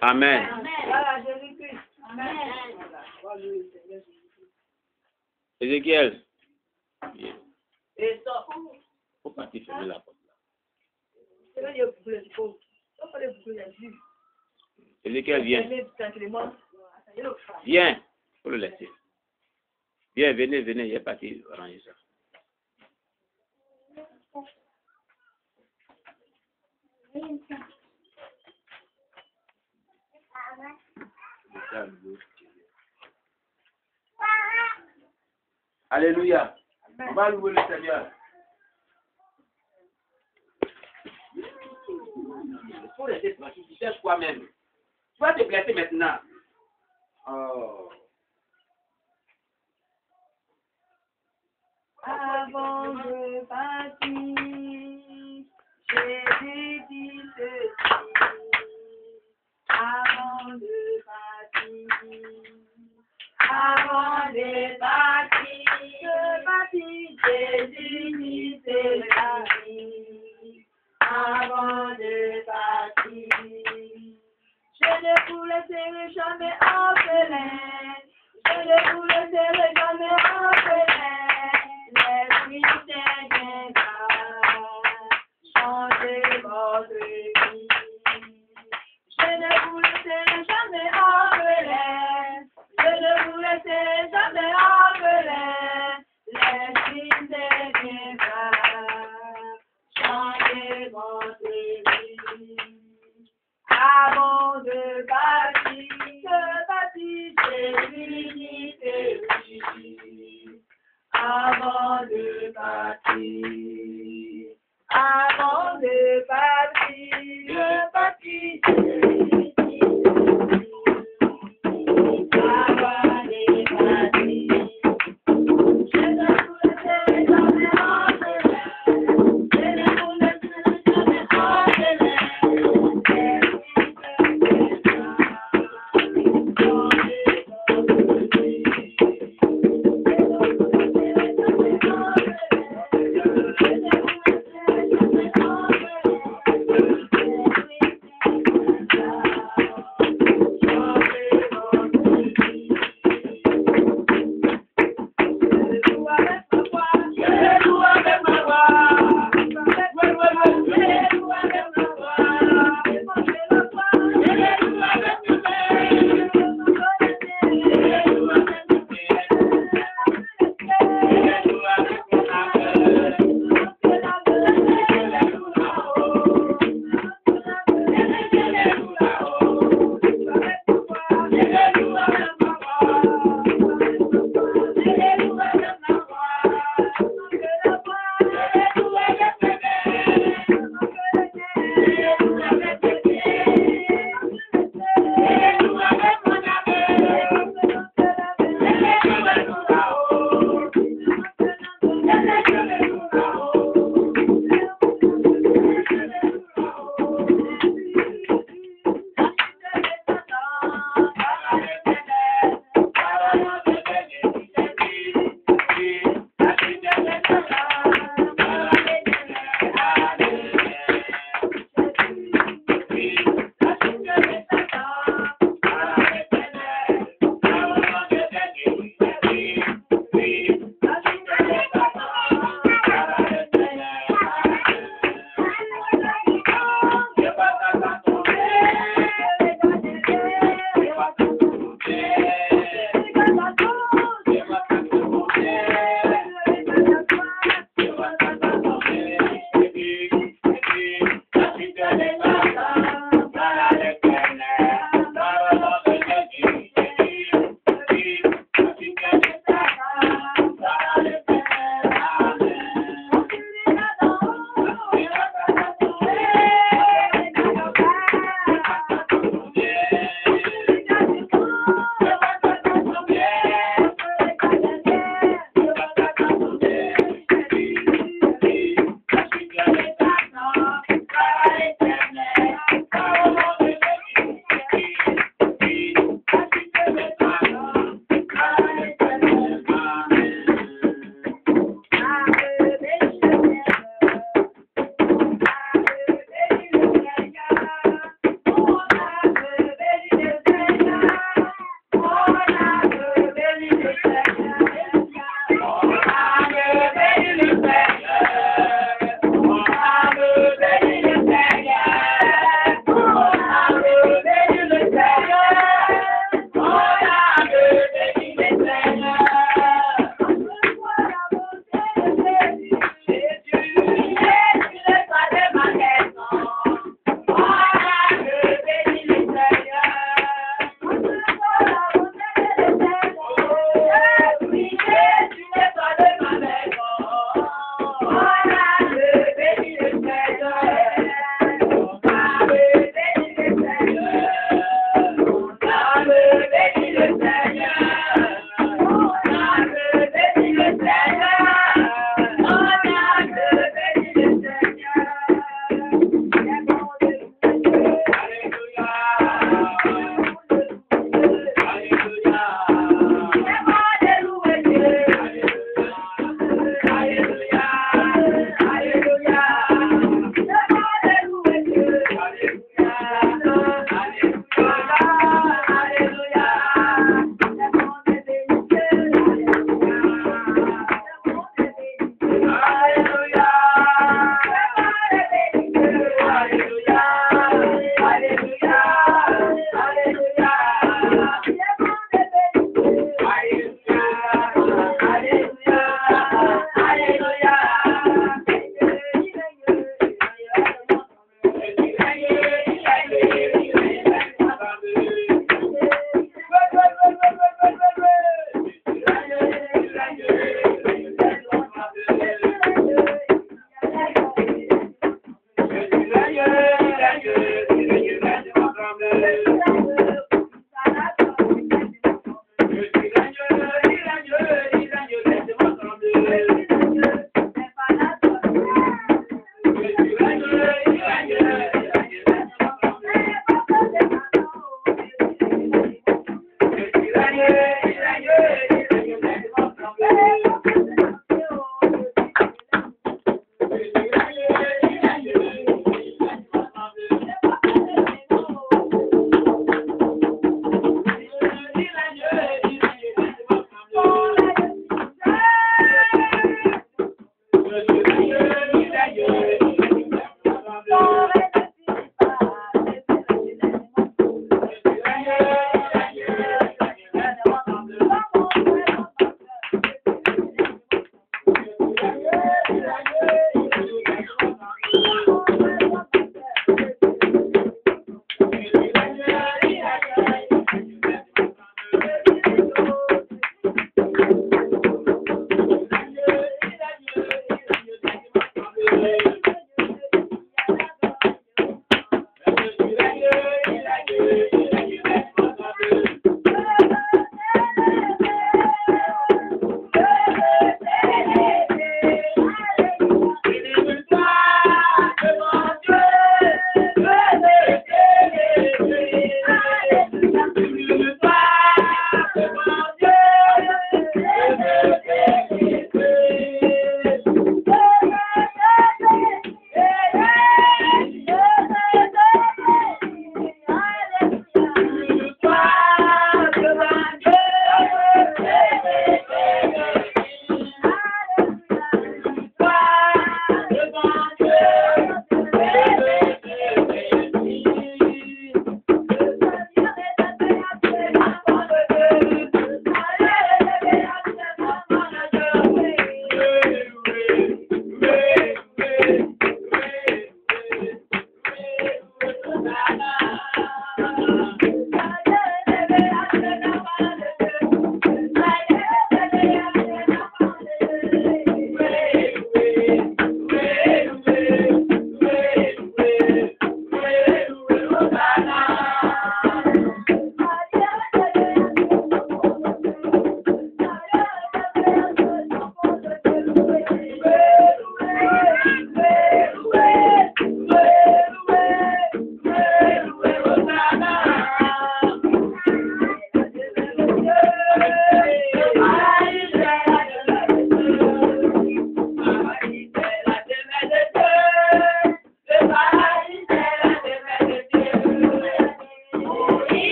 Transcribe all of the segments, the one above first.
Amen. Ézéchiel. Viens. Faut partir fermer la porte là. Ézéchiel, viens. Viens. Faut le laisser. Viens, venez, il est parti ranger ça. Alléluia. On va louer le Seigneur. Il faut laisser tranquille, tu cherches toi-même. Tu vas te blesser maintenant. Oh. Avant de partir, j'ai dit ceci. Avant de partir, Jésus dit ceci. Avant de partir, je ne vous laisserai jamais orphelin. Je ne vous laisserai jamais orphelin. L'Esprit Saint viendra changer votre vie. Je ne vous laisserai jamais orphelin. Je ne vous laisserai jamais orphelin. L'Esprit Saint viendra changer votre vie. Avant de partir, Jésus dit ceci. Avant de partir, avant de partir, Jésus dit ceci. Avant de partir, je ne vous laisserai jamais orphelin. Je ne vous laisserai jamais orphelin.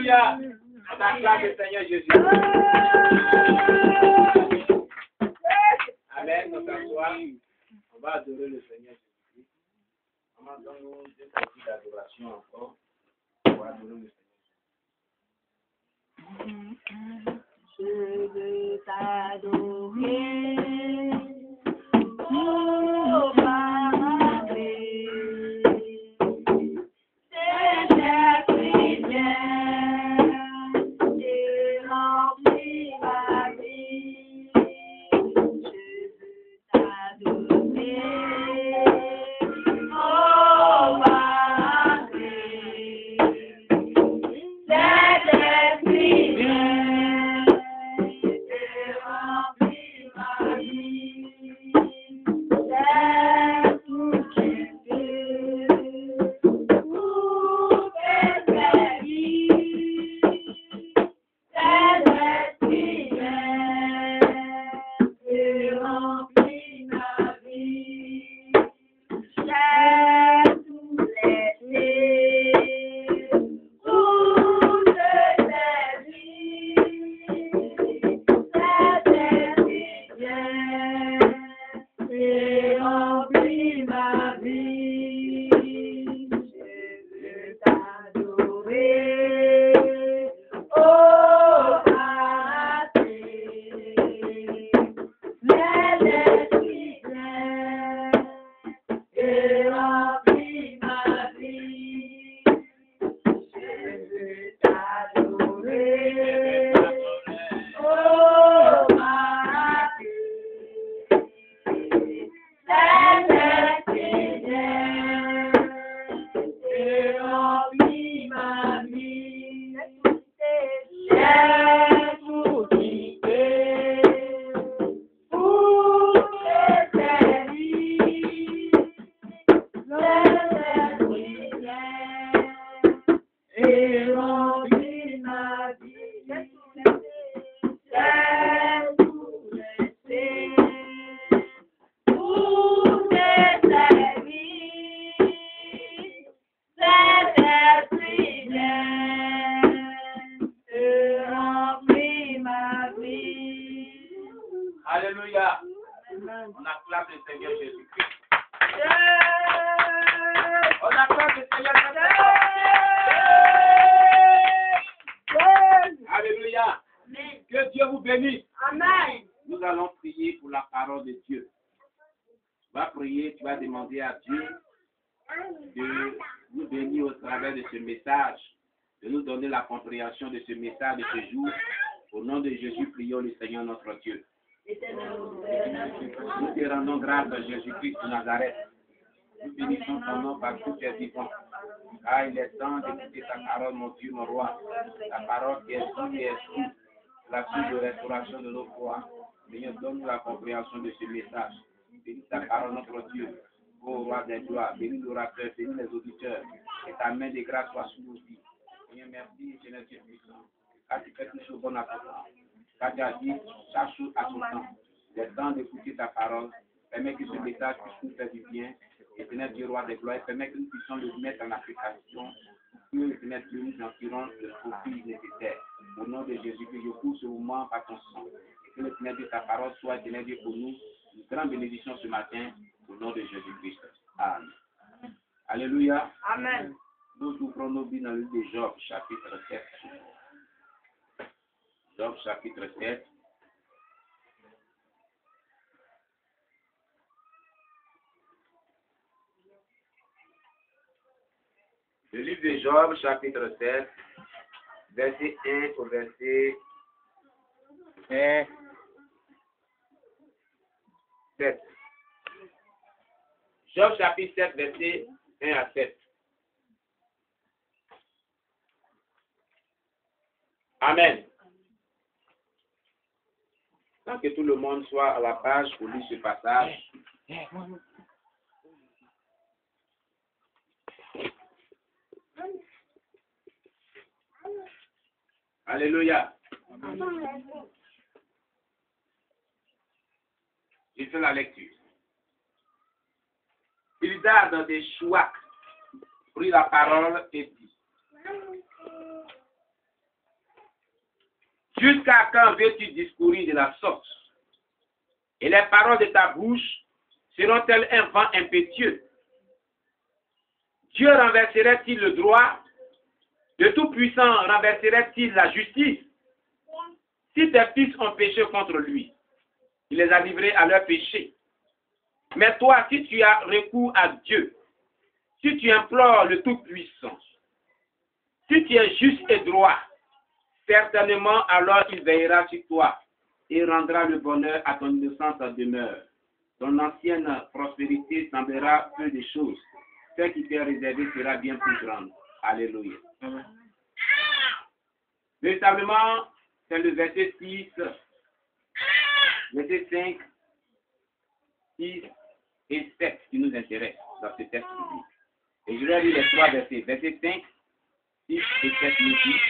Alléluia. On acclame le Seigneur Jésus. Amen. On s'assoit. On va adorer le Seigneur Jésus. On va donner une partie d'adoration encore. On va adorer le Seigneur. Je veux t'adorer, oh Marie, c'est ta prière et remplit ma vie. Je veux t'adorer, oh Marie, c'est ta prière. Alléluia. On acclame le Seigneur Jésus-Christ. On acclame le Seigneur Jésus-Christ. Alléluia. Que Dieu vous bénisse. Amen. Nous allons prier pour la parole de Dieu. Tu vas prier, tu vas demander à Dieu de nous bénir au travers de ce message, de nous donner la compréhension de ce message de ce jour. Au nom de Jésus, prions le Seigneur notre Dieu. Nous te rendons grâce à Jésus-Christ de Nazareth. Nous bénissons ton nom parce que tu es vivant. Ah, il est temps d'écouter ta parole, mon Dieu, mon roi. Ta parole qui est vie et esprit, la source de restauration de nos foi. Seigneur, donne-nous la compréhension de ce message. Bénis ta parole, notre Dieu. Ô roi des gloires, bénis l'orateur, bénis les auditeurs. Que ta main de grâce soit sur nos vies. Seigneur, merci, Seigneur Dieu puissant. Car tu fais tout ce bon à ton temps. Car tu as dit, chaque chose à son temps. Il est temps d'écouter ta parole. Permets que ce message puisse nous faire du bien. Et Seigneur Dieu, roi des gloires, permets que nous puissions le mettre en application. Pour que, Seigneur Dieu, nous en tirons le profit nécessaire. Au nom de Jésus, que je couvre ce moment par ton sang. Et que le Seigneur Dieu, ta parole soit, Seigneur Dieu, pour nous une grande bénédiction ce matin. Au nom de Jésus-Christ. Amen. Alléluia. Amen. Nous ouvrons nos vies dans le livre de Job, chapitre 7. Job, chapitre 7. Le livre de Job, chapitre 7, verset 1 au verset 7. Job, chapitre 7, verset 1 à 7. Amen. Tant que tout le monde soit à la page pour lire ce passage. Alléluia. Je fais la lecture. Bildad de Chouac prit la parole et dit: Jusqu'à quand veux-tu discourir de la sorte? Et les paroles de ta bouche seront-elles un vent impétueux? Dieu renverserait-il le droit? Le Tout-Puissant renverserait-il la justice? Si tes fils ont péché contre lui, il les a livrés à leur péché. Mais toi, si tu as recours à Dieu, si tu implores le Tout-Puissant, si tu es juste et droit, certainement alors il veillera sur toi et rendra le bonheur à ton innocente demeure. Ton ancienne prospérité semblera peu de choses. Ce qui t'est réservé sera bien plus grande. Alléluia. Véritablement, c'est le verset 6, verset 5, 6 et 7 qui nous intéresse dans ce texte biblique. Et je vais lire les trois versets. Verset 5, 6 et 7 nous dit: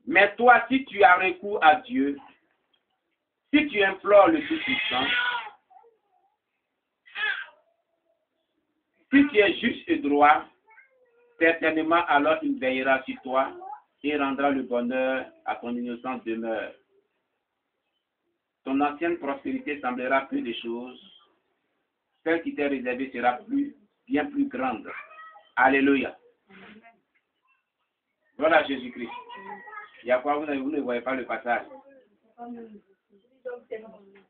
mais toi, si tu as recours à Dieu, si tu implores le Tout-Puissant, si tu es juste et droit, certainement alors il veillera sur toi et rendra le bonheur à ton innocente demeure. Ton ancienne prospérité semblera peu de choses. Celle qui t'est réservée sera bien plus grande. Alléluia. Voilà Jésus-Christ. Il y a quoi, vous ne voyez pas le passage?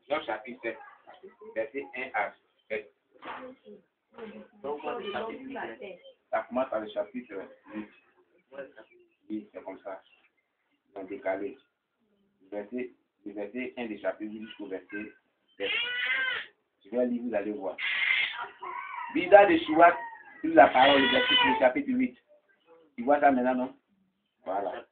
Jean chapitre 7, verset 1 à 7. Ça commence par le chapitre 8. Oui, c'est comme ça. Ils ont décalé. Le verset 1 du chapitre 8 jusqu'au verset 7. Je vais lire, vous allez voir. Bida de Chouat, sur la parole, le chapitre 8. Tu vois ça maintenant, non? Voilà.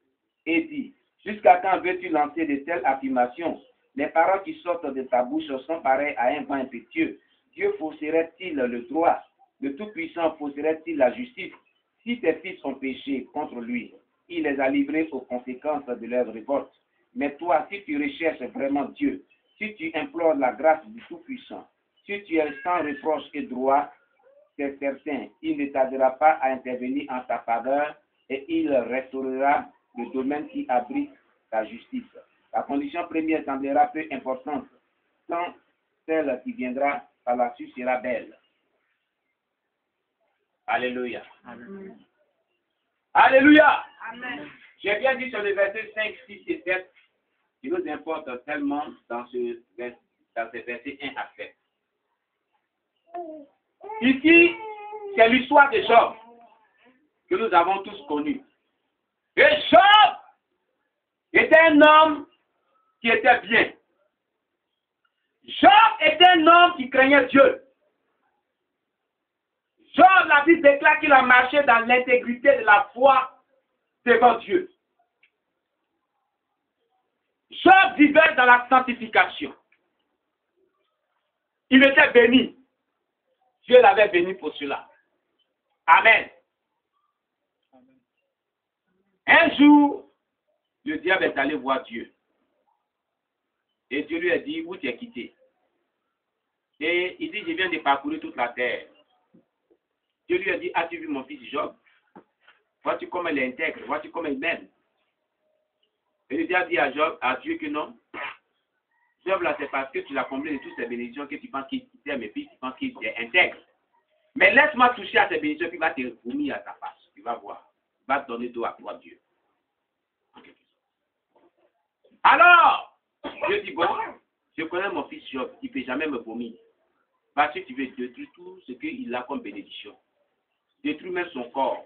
Et dit: jusqu'à quand veux-tu lancer de telles affirmations? Les paroles qui sortent de ta bouche sont pareilles à un vent impétueux. Dieu fausserait-il le droit? Le Tout-Puissant fausserait-il la justice? Si tes fils ont péché contre lui, il les a livrés aux conséquences de leur révolte. Mais toi, si tu recherches vraiment Dieu, si tu implores la grâce du Tout-Puissant, si tu es sans reproche et droit, c'est certain, il ne tardera pas à intervenir en ta faveur et il restaurera le domaine qui abrite ta justice. La condition première semblera peu importante, tant celle qui viendra par la suite sera belle. Alléluia. Amen. Alléluia. Amen. J'ai bien dit sur les versets 5, 6 et 7, qui nous importe tellement dans ces versets 1 à 7. Ici, c'est l'histoire de Job que nous avons tous connue. Et Job était un homme qui était bien. Job était un homme qui craignait Dieu. Job, la Bible déclare qu'il a marché dans l'intégrité de la foi devant Dieu. Job vivait dans la sanctification. Il était béni. Dieu l'avait béni pour cela. Amen. Un jour, le diable est allé voir Dieu. Et Dieu lui a dit: où tu es quitté? Et il dit: je viens de parcourir toute la terre. Dieu lui a dit: as-tu vu mon fils Job? Vois-tu comment il est intègre? Vois-tu comment il m'aime? Et le diable dit à Dieu que non. Job là, c'est parce que tu l'as comblé de toutes ces bénédictions que tu penses qu'il t'aime et puis tu penses qu'il est intègre. Mais laisse-moi toucher à ces bénédictions, puis il va te vomir à ta face. Tu vas voir. Il va te donner dos à toi, Dieu. Alors, je dis: bon, je connais mon fils Job, il ne peut jamais me vomir. Parce que tu veux détruire tout ce qu'il a comme bénédiction. Détruire même son corps.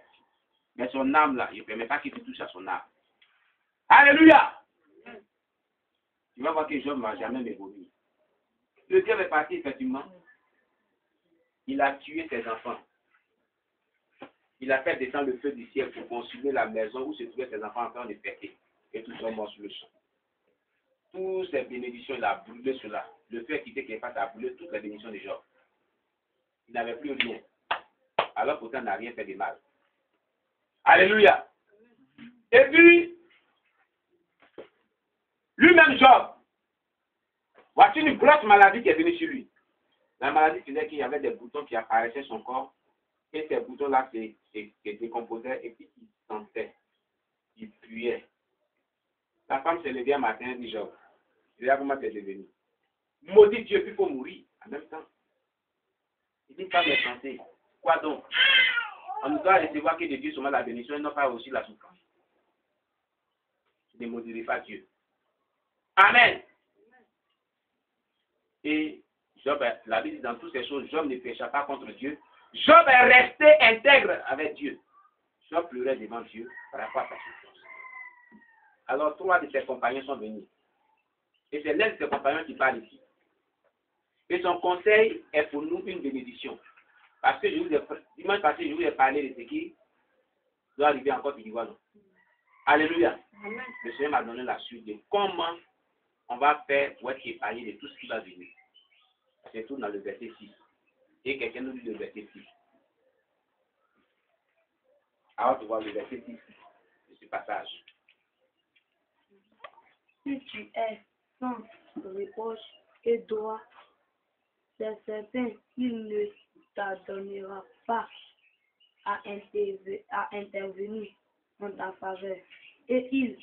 Mais son âme là, il ne permet pas qu'il te touche à son âme. Alléluia! Tu vas voir que Job ne va jamais me vomir. Le diable est parti, effectivement. Il a tué ses enfants. Il a fait descendre le feu du ciel pour consumer la maison où se trouvaient ses enfants en train de péter. Et tous sont morts sur le champ. Toutes ces bénédictions, il a brûlé cela. Le feu qui était quelque part a brûlé toutes les bénédictions de Job. Il n'avait plus rien. Alors pourtant, il n'a rien fait de mal. Alléluia. Et puis, lui-même Job, voici une grosse maladie qui est venue sur lui. La maladie faisait qu'il y avait des boutons qui apparaissaient sur son corps. Et ces boutons-là se décomposaient et puis ils sentaient. Ils puaient. La femme s'est levée un matin et dit, Job, regarde comment tu es devenu. Maudit Dieu, puis il faut mourir en même temps. Il dit, femme est censée. Quoi donc? On ne doit recevoir que de Dieu seulement la bénédiction et non pas aussi la souffrance. Je ne maudirai pas Dieu. Amen. Et Job, la Bible dit dans toutes ces choses, Job ne pécha pas contre Dieu. Job est resté intègre avec Dieu. Job pleurait devant Dieu par rapport à sa souffrance. Alors 3 de ses compagnons sont venus. Et c'est l'un de ses compagnons qui parle ici. Et son conseil est pour nous une bénédiction. Parce que dimanche passé, je vous ai parlé de ce qui doit arriver en Côte d'Ivoire. Alléluia. Amen. Le Seigneur m'a donné la suite de comment on va faire pour être épargné de tout ce qui va venir. C'est tout dans le verset 6. Et quelqu'un nous dit le verset 6. Alors tu vois le verset 6 de ce passage. Si tu es sans reproche et droit, c'est certain qu'il ne t'adonnera pas à intervenir en ta faveur. Et il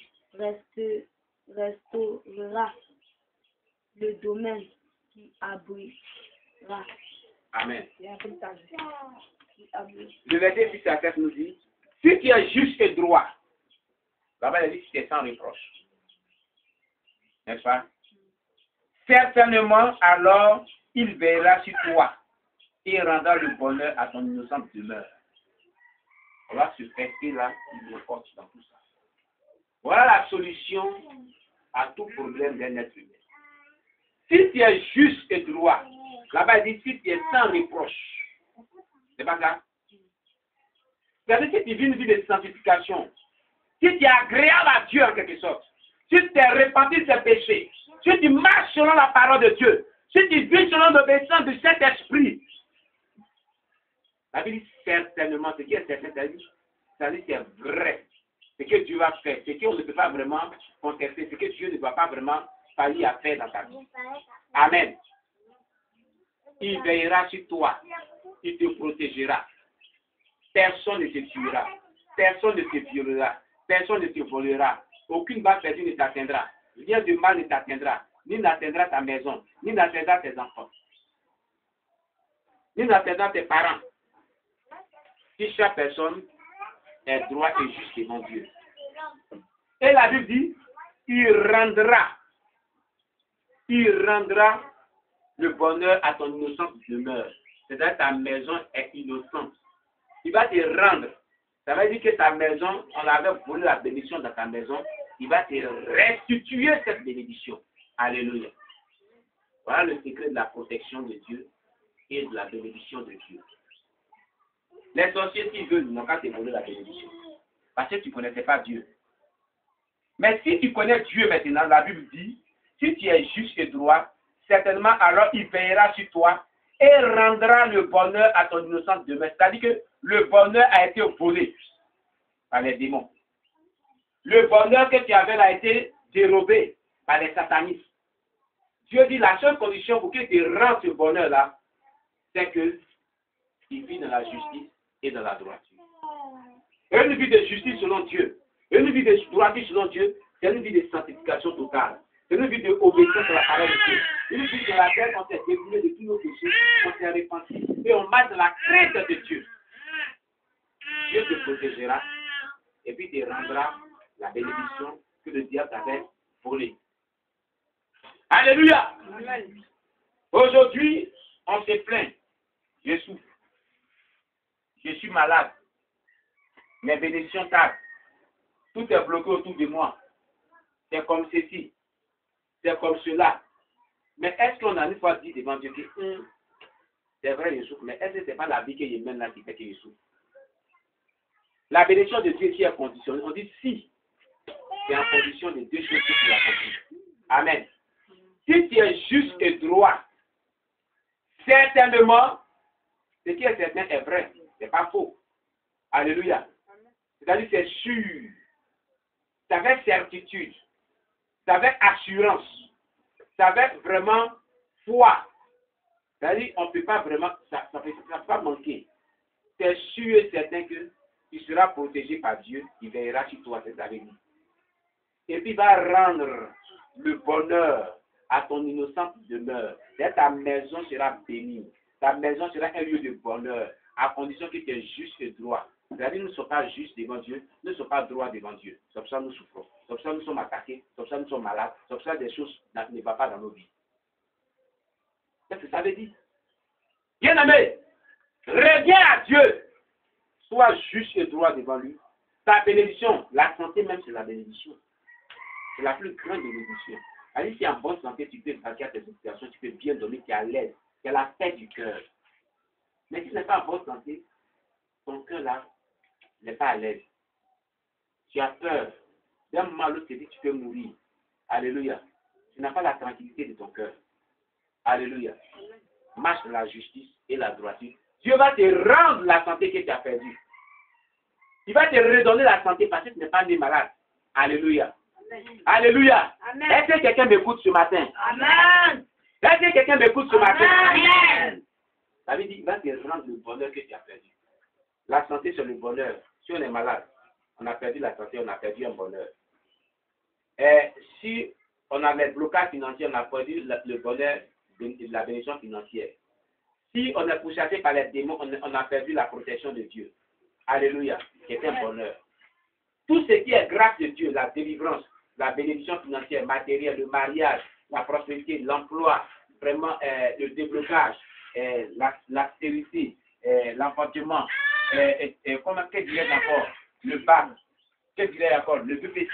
restaurera le domaine qui abritera. Amen. Le verset 6 à 7 nous dit, si tu es juste et droit, là-bas il dit si tu es sans reproche. N'est-ce pas? Certainement, alors, il veillera sur toi et rendra le bonheur à ton innocente demeure. On va se fêter là, il est fort dans tout ça. Voilà la solution à tout problème d'un être humain. Si tu es juste et droit, là-bas il dit si tu es sans reproche. C'est pas ça? C'est-à-dire que tu vis une vie de sanctification. Si tu es agréable à Dieu en quelque sorte. Si tu es repenti de tes péchés, si tu marches selon la parole de Dieu, si tu vis selon l'obéissance de cet esprit, la Bible dit certainement, ce qui est certain, c'est-à-dire c'est vrai, ce que Dieu va faire, ce qu'on ne peut pas vraiment contester, ce que Dieu ne doit pas vraiment faillir à faire dans ta vie. Amen. Il veillera sur toi, il te protégera. Personne ne te tuera, personne ne te violera, personne ne te volera. Aucune balle perdue ne t'atteindra. Rien de mal ne t'atteindra. Ni n'atteindra ta maison, ni n'atteindra tes enfants, ni n'atteindra tes parents. Si chaque personne est droit et juste devant Dieu. Et la Bible dit, il rendra le bonheur à ton innocente demeure. C'est-à-dire ta maison est innocente. Il va te rendre. Ça veut dire que ta maison, on avait volé la bénédiction dans ta maison. Il va te restituer cette bénédiction. Alléluia. Voilà le secret de la protection de Dieu et de la bénédiction de Dieu. Les sorciers, s'ils veulent, n'ont qu'à te voler la bénédiction. Parce que tu ne connaissais pas Dieu. Mais si tu connais Dieu maintenant, la Bible dit, si tu es juste et droit, certainement alors il veillera sur toi et rendra le bonheur à ton innocente demeure. C'est-à-dire que le bonheur a été volé par les démons. Le bonheur que tu avais là a été dérobé par les satanistes. Dieu dit la seule condition pour qu'il te rende ce bonheur-là, c'est que il vit dans la justice et dans la droiture. Une vie de justice selon Dieu, une vie de droiture selon Dieu, c'est une vie de sanctification totale. C'est une vie d'obéissance à la parole de Dieu. Une vie dans laquelle on s'est déboulé de tous nos péchés, on s'est repenti et on marche dans la crainte de Dieu. Dieu te protégera et puis te rendra la bénédiction que le diable t'avait volée. Alléluia! Aujourd'hui, on se plaint. Je souffre. Je suis malade. Mes bénédictions tardent. Tout est bloqué autour de moi. C'est comme ceci. C'est comme cela. Mais est-ce qu'on a une fois dit devant Dieu que c'est vrai, je souffre, mais est-ce que ce n'est pas la vie que je mène là qui fait que je souffre? La bénédiction de Dieu qui est conditionnée, on dit si. C'est en condition de deux choses que tu accomplis. Amen. Si tu es juste et droit, certainement, ce qui est certain est vrai. Ce n'est pas faux. Alléluia. C'est-à-dire c'est sûr. C'est avec certitude. C'est avec assurance. C'est avec vraiment foi. C'est-à-dire on ne peut pas vraiment, ça ne peut pas manquer. C'est sûr et certain que tu seras protégé par Dieu. Il veillera sur toi, c'est avec lui. Et puis il va rendre le bonheur à ton innocente demeure. Et ta maison sera bénie. Ta maison sera un lieu de bonheur, à condition que tu es juste et droit. C'est-à-dire, nous ne sommes pas justes devant Dieu, nous ne sommes pas droits devant Dieu. C'est pour ça que nous souffrons. C'est pour ça que nous sommes attaqués. C'est pour ça que nous sommes malades. C'est pour ça que des choses ne vont pas dans nos vies. Qu'est-ce que ça veut dire? Bien-aimé, reviens à Dieu. Sois juste et droit devant lui. Ta bénédiction, la santé même, c'est la bénédiction. C'est la plus grande bénédiction. Alors, si tu es en bonne santé, tu peux vaquer à tes situations, tu peux bien dormir, tu es à l'aise. Tu as la paix du cœur. Mais si tu n'es pas en bonne santé, ton cœur là n'est pas à l'aise. Tu as peur. D'un moment à l'autre, tu te dis que tu peux mourir. Alléluia. Tu n'as pas la tranquillité de ton cœur. Alléluia. Marche dans la justice et la droiture. Dieu va te rendre la santé que tu as perdue. Il va te redonner la santé parce que tu n'es pas né malade. Alléluia. Amen. Alléluia. Amen. Est-ce que quelqu'un m'écoute ce matin? Amen. Est-ce que quelqu'un m'écoute ce matin? Amen. Ça veut dire qu'il va te rendre le bonheur que tu as perdu. La santé, c'est le bonheur. Si on est malade, on a perdu la santé, on a perdu un bonheur. Et si on a les blocages financiers, on a perdu le bonheur de la bénédiction financière. Si on est pourchassé par les démons, on a perdu la protection de Dieu. Alléluia. C'est un bonheur. Tout ce qui est grâce de Dieu, la délivrance, la bénédiction financière, matérielle, le mariage, la prospérité, l'emploi, vraiment le déblocage, la stérilité, l'enfantement, comment que dirais-je encore, le bac, que dirais-je encore, le BPC,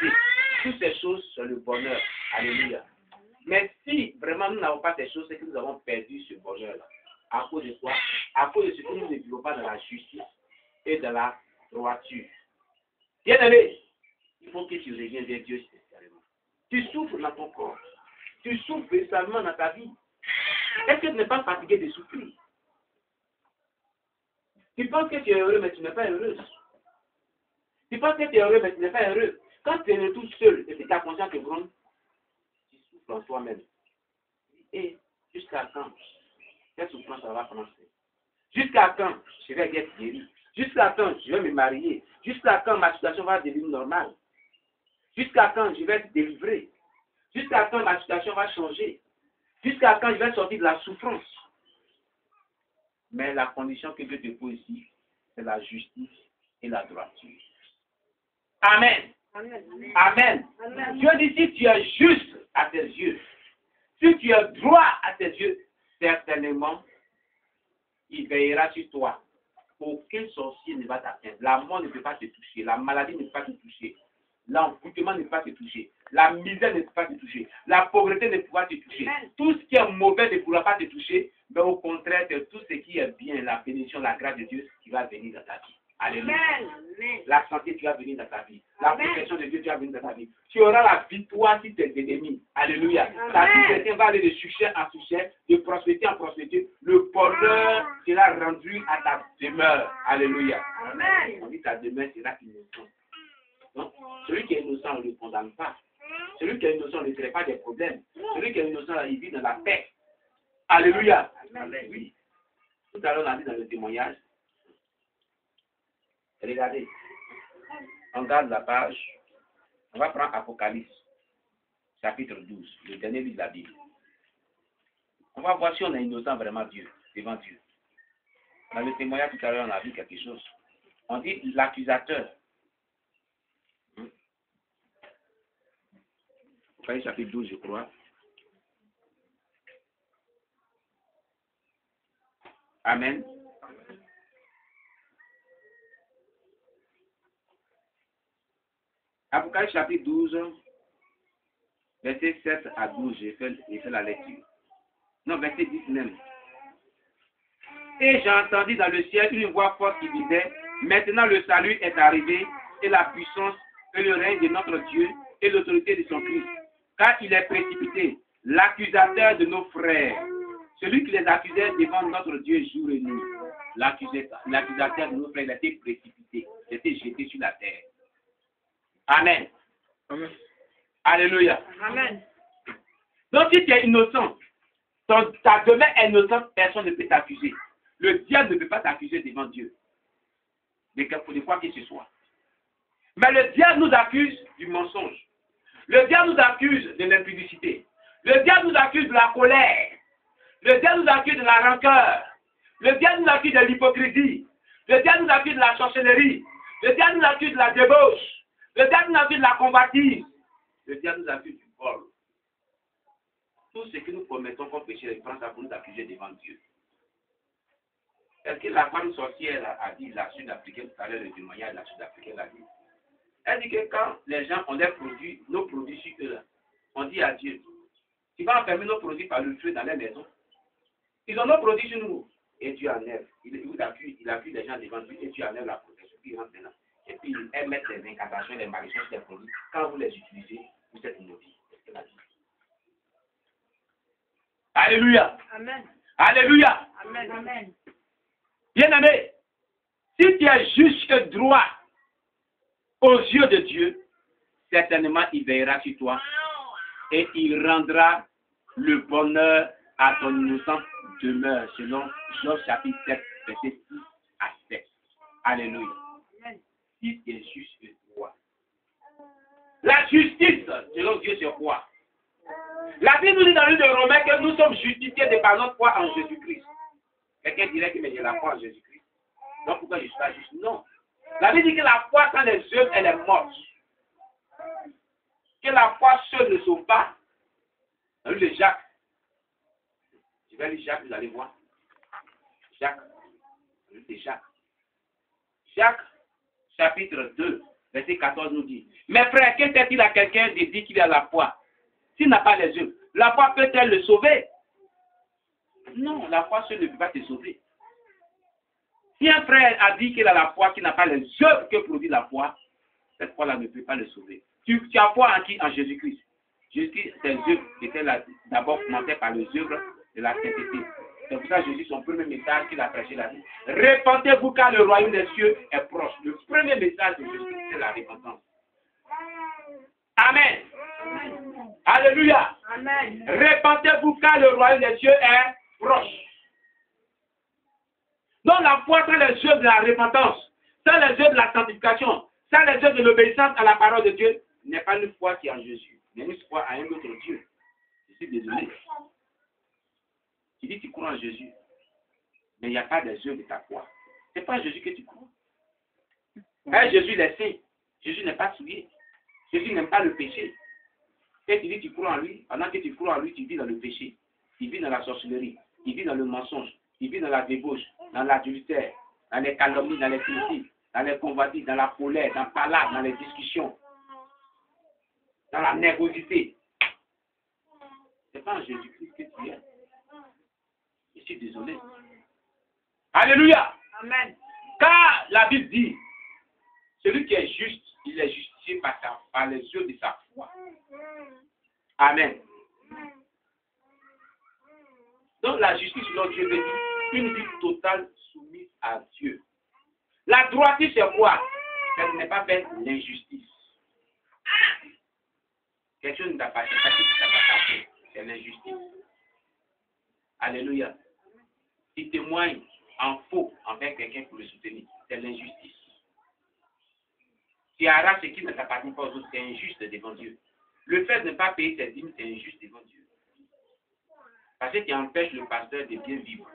toutes ces choses sont le bonheur. Alléluia. Mais si vraiment nous n'avons pas ces choses, c'est que nous avons perdu ce bonheur-là. À cause de quoi? À cause de ce que nous ne vivons pas dans la justice et dans la droiture. Bien-aimé, il faut que tu reviennes vers Dieu spécialement. Tu souffres dans ton corps. Tu souffres véritablement dans ta vie. Est-ce que tu n'es pas fatigué de souffrir? Tu penses que tu es heureux, mais tu n'es pas heureuse. Tu penses que tu es heureux, mais tu n'es pas heureux. Quand tu es tout seul et que ta conscience te gronde, tu souffres en toi-même. Et jusqu'à quand cette souffrance va prendre? Jusqu'à quand je vais être guéri? Jusqu'à quand je vais me marier? Jusqu'à quand ma situation va devenir normale? Jusqu'à quand je vais être délivré? Jusqu'à quand ma situation va changer? Jusqu'à quand je vais sortir de la souffrance? Mais la condition que Dieu te pose ici, c'est la justice et la droiture. Amen. Amen. Amen. Amen. Dieu dit, si tu es juste à tes yeux, si tu es droit à tes yeux, certainement, il veillera sur toi. Aucun sorcier ne va t'atteindre. La mort ne peut pas te toucher. La maladie ne peut pas te toucher. L'envoûtement ne peut pas te toucher. La misère ne peut pas te toucher. La pauvreté ne peut pas te toucher. Tout ce qui est mauvais ne pourra pas te toucher. Mais au contraire, c'est tout ce qui est bien, la bénédiction, la grâce de Dieu qui va venir dans ta vie. Alléluia. La santé, tu vas venir dans ta vie. La protection de Dieu, tu vas venir dans ta vie. Tu auras la victoire sur tes ennemis. Alléluia. Ta vie va aller de succès en succès, de prospérité en prospérité. Le bonheur sera rendu à ta demeure. Alléluia. On dit ta demeure sera innocente. Donc, celui qui est innocent, on ne le condamne pas. Celui qui est innocent, on ne crée pas des problèmes. Celui qui est innocent, il vit dans la paix. Alléluia. Amen. Oui. Tout à l'heure, on a dit dans le témoignage. Regardez. On garde la page. On va prendre Apocalypse, chapitre 12, le dernier livre de la Bible. On va voir si on est innocent vraiment devant Dieu. Dans le témoignage tout à l'heure, on a vu quelque chose. On dit l'accusateur. Apocalypse, chapitre 12, je crois. Amen. Apocalypse chapitre 12, verset 7 à 12, j'ai fait la lecture. Non, verset 10 même. Et j'ai entendu dans le ciel une voix forte qui disait, maintenant le salut est arrivé, et la puissance et le règne de notre Dieu, et l'autorité de son Christ. Car il est précipité, l'accusateur de nos frères, celui qui les accusait devant notre Dieu jour et nuit. L'accusateur de nos frères, il a été précipité, il a été jeté sur la terre. Amen. Amen. Alléluia. Amen. Donc si tu es innocent, ta demeure est innocente, personne ne peut t'accuser. Le diable ne peut pas t'accuser devant Dieu. De quoi que ce soit. Mais le diable nous accuse du mensonge. Le diable nous accuse de l'impudicité. Le diable nous accuse de la colère. Le diable nous accuse de la rancœur. Le diable nous accuse de l'hypocrisie. Le diable nous accuse de la sorcellerie. Le diable nous accuse de la débauche. Le diable nous accuse de la convoitise. Le diable nous accuse du vol. Tout ce que nous promettons comme péché, il prend ça pour nous accuser devant Dieu. Est-ce que la femme sorcière a dit, il a su d'appliquer tout à l'heure le témoignage, il a su d'appliquer la vie. Elle dit que quand les gens ont leurs produits, nos produits sur eux, on dit à Dieu, tu vas enfermer nos produits par le feu dans les maisons. Ils ont nos produits sur nous. Et Dieu enlève. Il accuse les gens devant lui et Dieu enlève la protection. Puis il rentre maintenant. Et puis elle met les incantations, les malédictions sur les produits. Quand vous les utilisez, vous êtes maudits. C'est ce qu'elle a dit. Alléluia. Amen. Alléluia. Amen. Amen. Bien-aimé, si tu es juste et droit aux yeux de Dieu, certainement il veillera sur toi et il rendra le bonheur à ton innocente demeure, selon Job chapitre 7, verset 6 à 7. Alléluia. Si tu es juste et droit. La justice, selon Dieu, c'est quoi? La Bible nous dit dans le livre de Romains que nous sommes justifiés de par notre foi en Jésus-Christ. Quelqu'un dirait que mais j'ai la foi en Jésus-Christ. Donc pourquoi je ne suis pas juste? Non. La Bible dit que la foi sans les œuvres, elle est morte. Que la foi seule ne sauve pas. Dans le livre de Jacques. Je vais lire Jacques, vous allez voir. Jacques. Dans le livre de Jacques. Jacques, chapitre 2, verset 14 nous dit, mes frères, que sert-il à quelqu'un de dire qu'il a la foi s'il n'a pas les œuvres? La foi peut-elle le sauver? Non, la foi seule ne peut pas te sauver. Si un frère a dit qu'il a la foi, qu'il n'a pas les œuvres que produit la foi, cette foi-là ne peut pas le sauver. Tu as foi en qui? En Jésus-Christ. Jésus-Christ, ses œuvres étaient d'abord commentées par les œuvres de la sainteté. C'est pour ça que Jésus, son premier message qu'il a prêché la vie. Repentez-vous car le royaume des cieux est proche. Le premier message de Jésus, c'est la repentance. Amen. Alléluia. Amen. Repentez-vous car le royaume des cieux est proche. Donc la foi sans les œuvres de la repentance, sans les œuvres de la sanctification, sans les œuvres de l'obéissance à la parole de Dieu, n'est pas une foi qui est en Jésus, mais une foi à un autre Dieu. Je suis désolé. Tu dis que tu crois en Jésus, mais il n'y a pas des œuvres de ta foi. Ce n'est pas en Jésus que tu crois. Jésus est saint. Jésus n'est pas souillé. Jésus n'aime pas le péché. Et tu dis que tu crois en lui, pendant que tu crois en lui, tu vis dans le péché. Tu vis dans la sorcellerie, tu vis dans le mensonge, tu vis dans la débauche, dans l'adultère, dans les calomnies, dans les critiques, dans les convoitises, dans la colère, dans la palade, dans les discussions, dans la nervosité. Ce n'est pas en Jésus-Christ que tu es. Je suis désolé. Alléluia. Amen. Car la Bible dit, celui qui est juste, il est justifié par les yeux de sa foi. Amen. Donc la justice, selon Dieu veut dire une vie totale soumise à Dieu. La droiture, c'est quoi? Ce n'est pas faire l'injustice. Quelque chose ne t'appartient pas, c'est l'injustice. Alléluia. Il témoigne en faux envers quelqu'un pour le soutenir. C'est l'injustice. Tu arraches ce qui ne t'appartient pas aux autres, c'est injuste devant Dieu. Le fait de ne pas payer ses dîmes, c'est injuste devant Dieu. Parce que tu empêches le pasteur de bien vivre.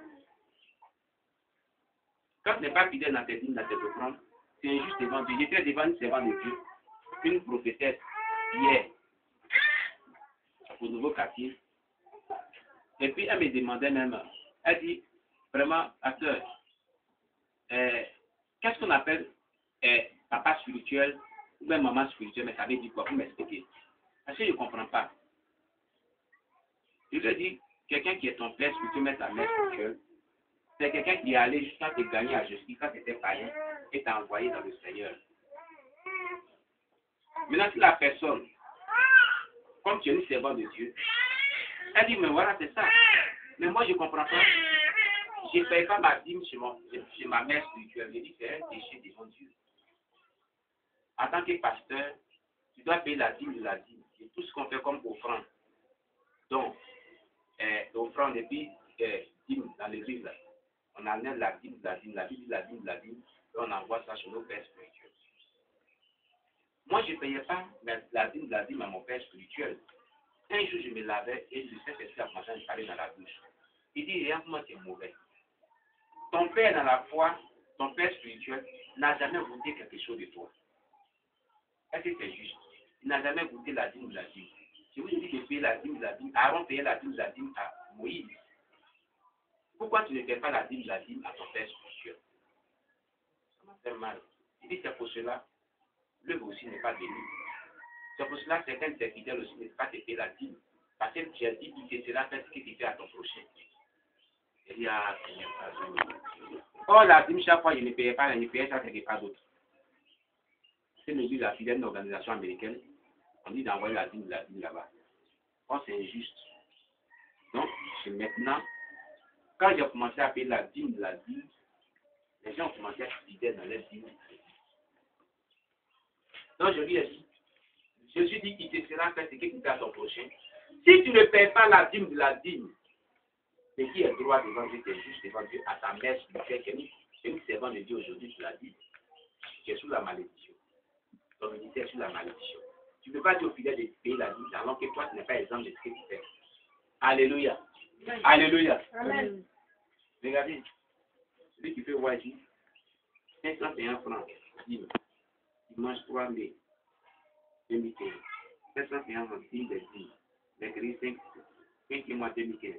Quand tu n'es pas fidèle dans tes dîmes, dans tes offrandes, c'est injuste devant Dieu. J'étais devant une servante de Dieu, une prophétesse, hier, au nouveau quartier. Et puis elle me demandait même, elle dit, vraiment, pasteur, qu'est-ce qu'on appelle papa spirituel ou même maman spirituelle, mais ça veut dire quoi? Vous m'expliquez. Parce que je ne comprends pas. Je lui ai dit, quelqu'un qui est ton père spirituel, mais ta mère spirituelle, c'est quelqu'un qui est allé jusqu'à te gagner à Jésus quand tu étais païen et t'a envoyé dans le Seigneur. Maintenant, si la personne, comme tu es une servante de Dieu, elle dit, mais voilà, c'est ça. Mais moi, je ne comprends pas. Je ne paye pas ma dîme chez ma mère spirituelle. Je dis, c'est un péché devant Dieu. En tant que pasteur, tu dois payer la dîme de la dîme. C'est tout ce qu'on fait comme offrande. Donc, offrande et puis dîme dans l'église. On enlève la dîme de la dîme, la Bible de la dîme de la dîme, et on envoie ça sur nos pères spirituels. Moi, je ne payais pas la dîme à mon père spirituel. Un jour, je me lavais et le Saint-Esprit a commencé à me parler dans la bouche. Il dit, regarde comment tu es mauvais. Ton père dans la foi, ton père spirituel, n'a jamais goûté quelque chose de toi. Est-ce que c'est juste? Il n'a jamais goûté la dîme de la dîme. Je vous dis de payer la dîme de la dîme. Aaron payait la dîme de la dîme à Moïse. Pourquoi tu ne payes pas la dîme de la dîme à ton père spirituel? Ça m'a fait mal. Il dit, c'est pour cela, l'œuvre aussi n'est pas bénie. C'est pour cela que certains serviteurs aussi ne peuvent pas te payer la dîme. Parce que tu as dit, il te sera fait ce que tu fais à ton prochain. Il dit, ah, Seigneur, oh, la dîme, chaque fois, je ne payais pas, je ne payais ça quelque part d'autre. C'est une église affiliée à une organisation américaine. On dit d'envoyer la dîme là-bas. Oh, c'est injuste. Donc, c'est maintenant, quand j'ai commencé à payer la dîme, les gens ont commencé à être fidèles dans les dîmes. Donc, je lui ai dit, Jésus dit qu'il te sera fait ce que tu fais à ton prochain. Si tu ne payes pas la dîme de la dîme, c'est qui est droit devant Dieu, tu es juste devant Dieu, à ta mère spirituelle, que nous servons de Dieu aujourd'hui, tu l'as dit, tu es sous la malédiction. Ton ministère est sous la malédiction. Tu ne peux pas dire au fidèle de payer la dîme, alors que toi, tu n'es pas exemple de ce que tu fais. Alléluia. Alléluia. Amen. Regardez, celui qui fait voir ici, 551 francs, dîme. Dimanche 3 mai 2015. 551 francs, dîme des dîmes. Mercredi 5 mois 2015.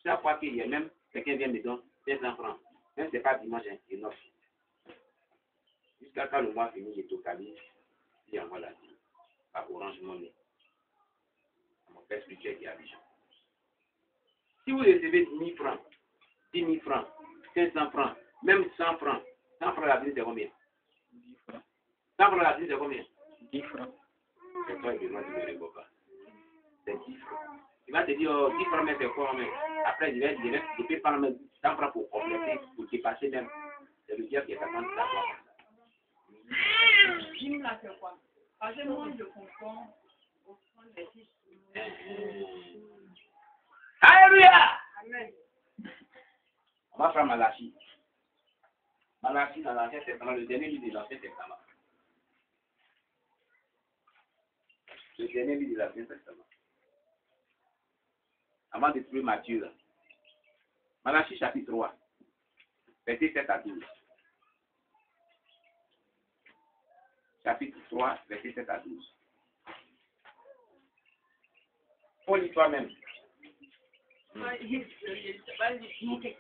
Chaque fois qu'il y a même, quelqu'un vient me donner 500 francs. Même si ce n'est pas dimanche, c'est une offre. Jusqu'à quand le mois fini, je totalise, il envoie la dîme. À Orange Money. À mon père spirituel qui est à Abidjan. Si vous recevez 10 000 francs, 10 000 francs, 500 francs, même 100 francs, 100 francs la dîme c'est combien? 10 francs. 100 francs la dîme c'est combien? 10 francs. C'est toi qui dois te le pas. C'est 10 francs. Il va te dire, oh, 10 francs, mais c'est quoi, mais après, je peux prendre 100 francs pour compléter, pour dépasser même. C'est le diable qui est à prendre ta foi. Dîme là, c'est quoi? Parce que moi, je comprends au fond des fils. Alléluia! Amen. On va faire Malachie. Malachie dans l'Ancien Testament, le dernier livre de l'Ancien Testament. Le dernier livre de l'Ancien Testament. Avant de trouver Matthieu là. Malachie chapitre 3, verset 7 à 12. Chapitre 3, verset 7 à 12. Faut lire toi-même. Oui,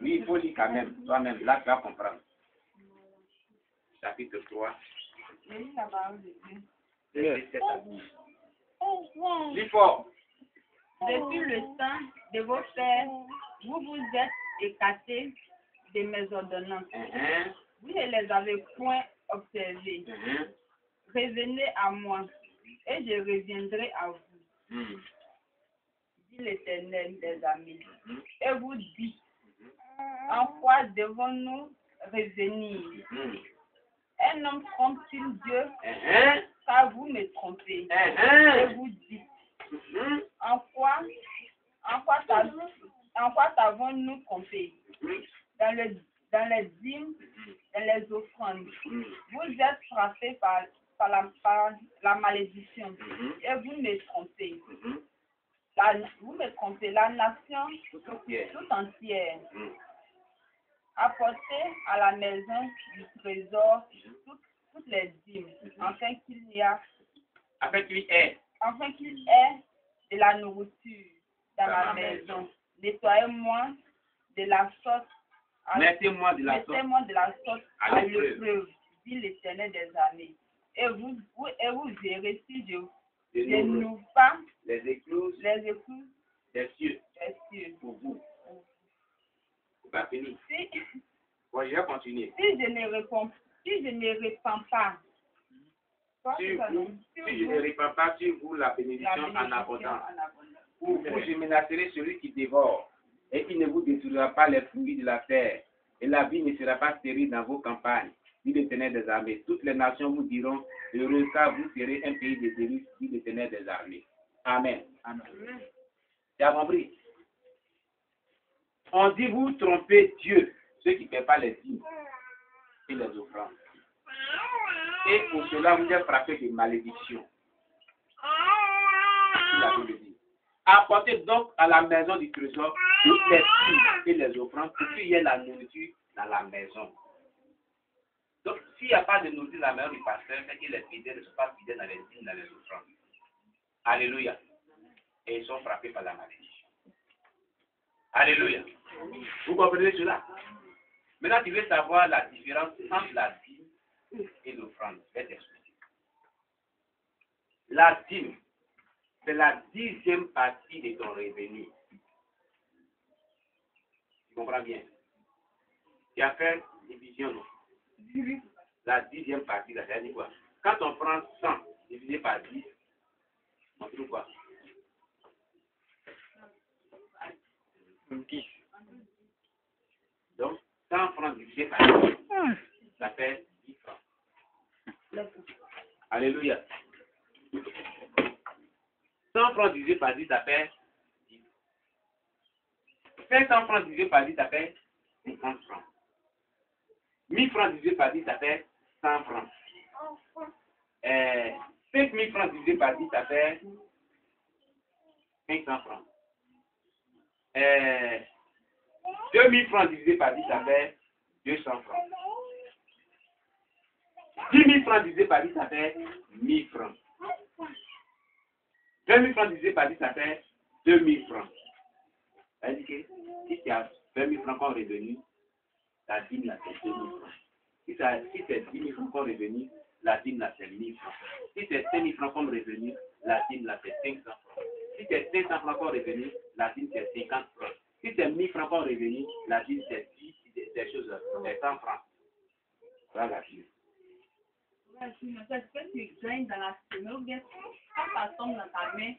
il faut lire quand même, toi-même. Là, tu vas comprendre. Chapitre 3, verset 7 à 12. Lis fort. Depuis le temps de vos pères, vous vous êtes écartés de mes ordonnances. Vous ne les avez point observées. Revenez à moi, et je reviendrai à vous, dit l'Éternel des armées. Et vous dites, en quoi devons-nous revenir? Un homme trompe-t-il Dieu? Car vous me trompez. Et vous dites, en quoi t'avons-nous trompé? Dans les dîmes, dans les offrandes. Vous êtes frappés par la malédiction. Et vous me trompez. Vous me trompez. La nation tout entière. Apportez à la maison du trésor toutes les dîmes, afin qu'il y ait de la nourriture dans ma maison. Nettoyez-moi de la sorte. Mettez-moi de la sorte à l'épreuve, dit l'Éternel des armées. Et vous verrez si je n'ouvre pas les écluses des cieux pour vous. Pas fini. Bon, je vais continuer. Si je ne réponds pas, si je ne répands pas sur vous la bénédiction en abondance, pour vous, je menacerai celui qui dévore, et qui ne vous détruira pas les fruits de la terre, et la vie ne sera pas stérile dans vos campagnes, dit l'Éternel des armées. Toutes les nations vous diront, heureux, car vous serez un pays de délices, dit l'Éternel des armées. Amen. Tu as compris? On dit, vous trompez Dieu, ceux qui ne paient pas les dîmes et les offrandes. Et pour cela, vous êtes frappé de malédiction. La Bible dit. Apportez donc à la maison du trésor toutes les dîmes et les offrandes pour qu'il y ait la nourriture dans la maison. Donc, s'il n'y a pas de nourriture dans la maison du pasteur, c'est que les fidèles ne sont pas fidèles dans les dîmes, dans les offrandes. Alléluia. Et ils sont frappés par la malédiction. Alléluia. Vous comprenez cela? Maintenant, tu veux savoir la différence entre la dîme et l'offrande. Je vais t'expliquer. La dîme, c'est la 10e partie de ton revenu. Tu comprends bien? Tu as fait division, non? La 10e partie, ça veut dire quoi? Quand on prend 100 divisé par 10, on trouve quoi? 10. Donc, 100 francs divisé par 10, ça fait 10 francs. Alléluia. 100 francs divisé par 10, ça fait 10. 500 francs divisé par 10, ça fait 50 francs. 1000 francs divisé par 10, ça fait 100 francs. 5000 francs divisé par 10, ça fait 500 francs. 2000 francs divisé par 10, ça fait 200 francs. 10 000 francs divisé par 10, ça fait 1000 francs. 20 000 francs divisé par 10, ça fait 2000 francs. C'est-à-dire que si tu as 20 000 francs comme revenu, la dîme là c'est 2 000 francs. Si c'est 10 000 francs comme revenu, la dîme là c'est 1000 francs. Si c'est 5 000 francs comme revenu, la dîme là c'est 500 francs. Si c'est 500 francs comme revenu, la dîme c'est 50 francs. Si c'est 1000 francs comme revenu, la dîme c'est 10, des choses, c'est 100 francs. Voilà la dîme. Est-ce que tu gagnes dans la semaine ou bien quand ça tombe dans ta main,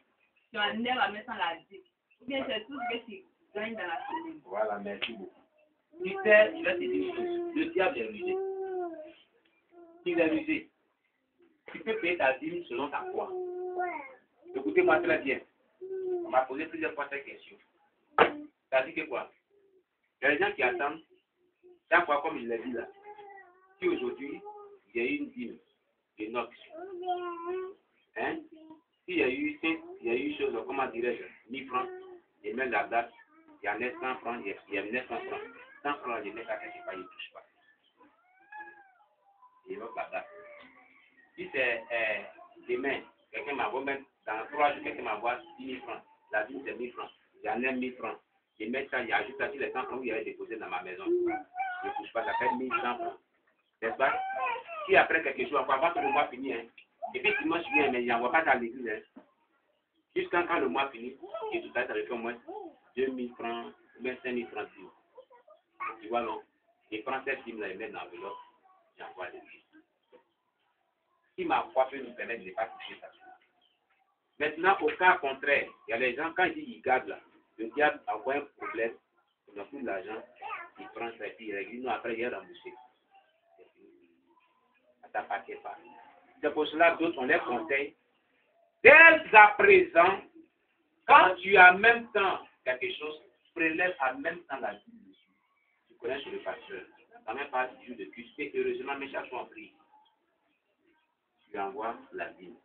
tu enlèves la main sans la dîme? Ou bien c'est tout ce que tu gagnes dans la semaine? Voilà, merci beaucoup. Tu sais, je vais te dire une chose. Le diable est rusé. Il est rusé. Tu peux payer ta dîme selon ta foi. Écoutez-moi très bien. On m'a posé plusieurs fois cette question. Ça dit que quoi? Il y a des gens qui attendent, chaque fois comme je l'ai dit là, si aujourd'hui, il y a eu une dîme de Nox, hein? S'il y a eu chose, comment dirais-je, 1000 francs, et même la date, il y en a 100 francs, il y a 900 francs. 100 francs, je mets à quelque part, il ne touche pas. Il évoque la date. Si c'est demain, quelqu'un m'envoie même, dans 3 jours, quelqu'un m'envoie 10 000 francs. La dîme, c'est 1000 francs. Il y en a 1000 francs. Je mets ça, il y a juste ça sur les 100 francs où il y avait déposé dans ma maison. Je ne touche pas, ça fait 1100 francs. N'est-ce pas? Si après quelques jours, avant que le mois finisse, hein, et puis dimanche vient, mais il n'envoie pas à l'église, hein, jusqu'à quand le mois finit, et tout ça, ça fait au moins 2000 francs, ou même 5000 francs. Tu vois, non? Je prends cette dîme là et mets dans l'enveloppe, j'envoie à l'église. Si ma foi peut nous permettre de ne pas toucher ça. Maintenant, au cas contraire, il y a les gens, quand ils gardent là, le diable envoie un problème, il n'a plus d'argent, il prend ça et puis il règle. Nous, après, il a remboursé. Ça t'appartient pas. C'est pour cela d'autres, on les conseille. Dès à présent, quand tu as en même temps quelque chose, prélève en même temps la dîme dessus. Tu connais sur le pasteur. Ça même pas du jour de cuisse. Et heureusement, mes chassons ont pris. Tu envoies la dîme.